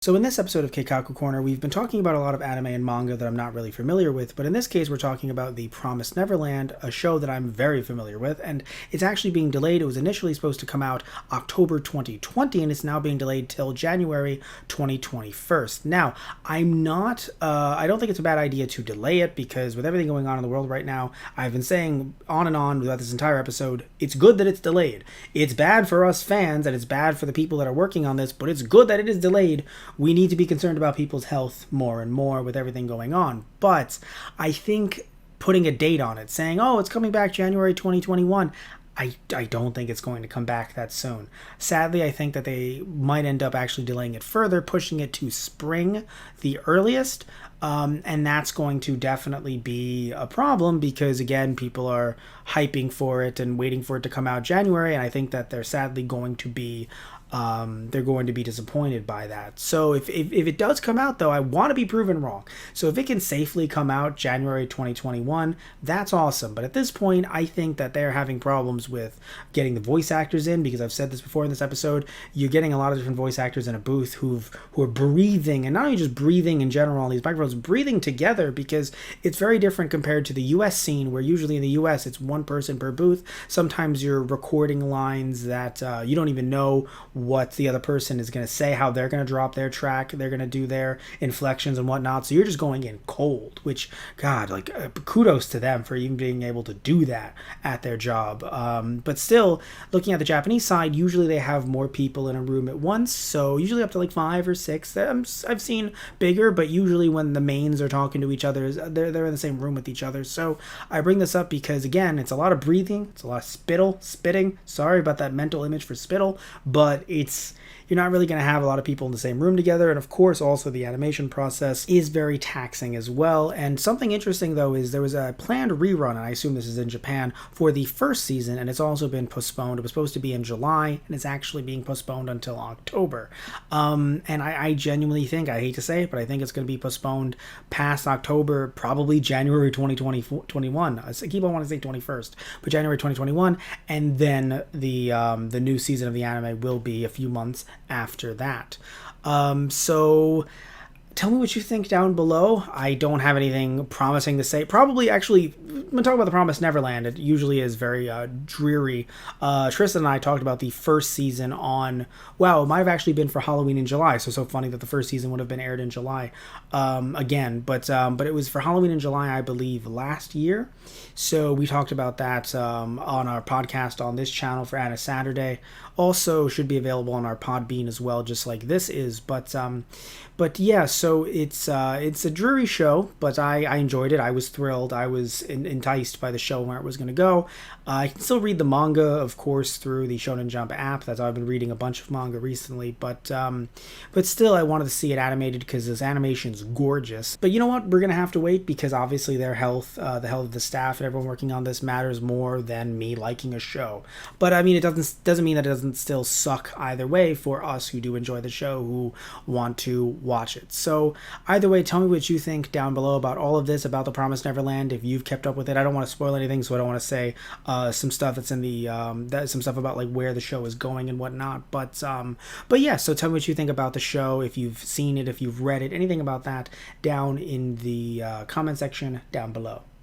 So in this episode of Keikaku Corner, we've been talking about a lot of anime and manga that I'm not really familiar with, but in this case we're talking about the Promised Neverland, a show that I'm very familiar with, and it's actually being delayed. It was initially supposed to come out October 2020, and it's now being delayed till January 2021. Now, I don't think it's a bad idea to delay it, because with everything going on in the world right now, I've been saying on and on throughout this entire episode, it's good that it's delayed. It's bad for us fans, and it's bad for the people that are working on this, but it's good that it is delayed. We need to be concerned about people's health more and more with everything going on. But I think putting a date on it, saying, oh, it's coming back January 2021, I don't think it's going to come back that soon. Sadly, I think that they might end up actually delaying it further, pushing it to spring, the earliest. And that's going to definitely be a problem because, again, people are hyping for it and waiting for it to come out January. And I think that they're sadly going to be disappointed by that. So if it does come out, though, I want to be proven wrong. So if it can safely come out January 2021, that's awesome. But at this point, I think that they're having problems with getting the voice actors in, because I've said this before in this episode, you're getting a lot of different voice actors in a booth who are breathing, and not only just breathing in general on these microphones, breathing together, because it's very different compared to the US scene, where usually in the US it's one person per booth. Sometimes you're recording lines that you don't even know what the other person is going to say, how they're going to drop their track, they're going to do their inflections and whatnot. So you're just going in cold, which, God, kudos to them for even being able to do that at their job. But still, looking at the Japanese side, usually they have more people in a room at once. So usually up to 5 or 6. I've seen bigger, but usually when the mains are talking to each other, they're in the same room with each other. So I bring this up because, again, it's a lot of breathing, it's a lot of spitting. Sorry about that mental image for spittle, but you're not really going to have a lot of people in the same room together. And of course, also the animation process is very taxing as well. And something interesting, though, is there was a planned rerun, and I assume this is in Japan, for the first season, and it's also been postponed. It was supposed to be in July, and it's actually being postponed until October. And I genuinely think, I hate to say it, but I think it's going to be postponed past October, probably January 2021. I keep on wanting to say 21st, but January 2021, and then the new season of the anime will be a few months after that. So tell me what you think down below. I don't have anything promising to say. Probably, actually, I'm going to talk about the Promised Neverland. It usually is very dreary. Tristan and I talked about the first season on, it might have actually been for Halloween in July, so funny that the first season would have been aired in July again. But it was for Halloween in July, I believe, last year. So we talked about that on our podcast on this channel for Anna Saturday. Also should be available on our Podbean as well, just like this is. But yeah, so it's a dreary show, but I enjoyed it. I was thrilled. I was enticed by the show and where it was going to go. I can still read the manga, of course, through the Shonen Jump app. That's how I've been reading a bunch of manga recently. But still, I wanted to see it animated because this animation's gorgeous. But you know what? We're going to have to wait, because obviously their health, the health of the staff and everyone working on this matters more than me liking a show. But I mean, it doesn't mean that it doesn't still suck either way for us who do enjoy the show, who want to watch it. So either way, tell me what you think down below about all of this, about the Promised Neverland, if you've kept up with it. I don't want to spoil anything, so I don't want to say some stuff that's in the some stuff about where the show is going and whatnot. But yeah, so tell me what you think about the show, if you've seen it, if you've read it, anything about that down in the comment section down below.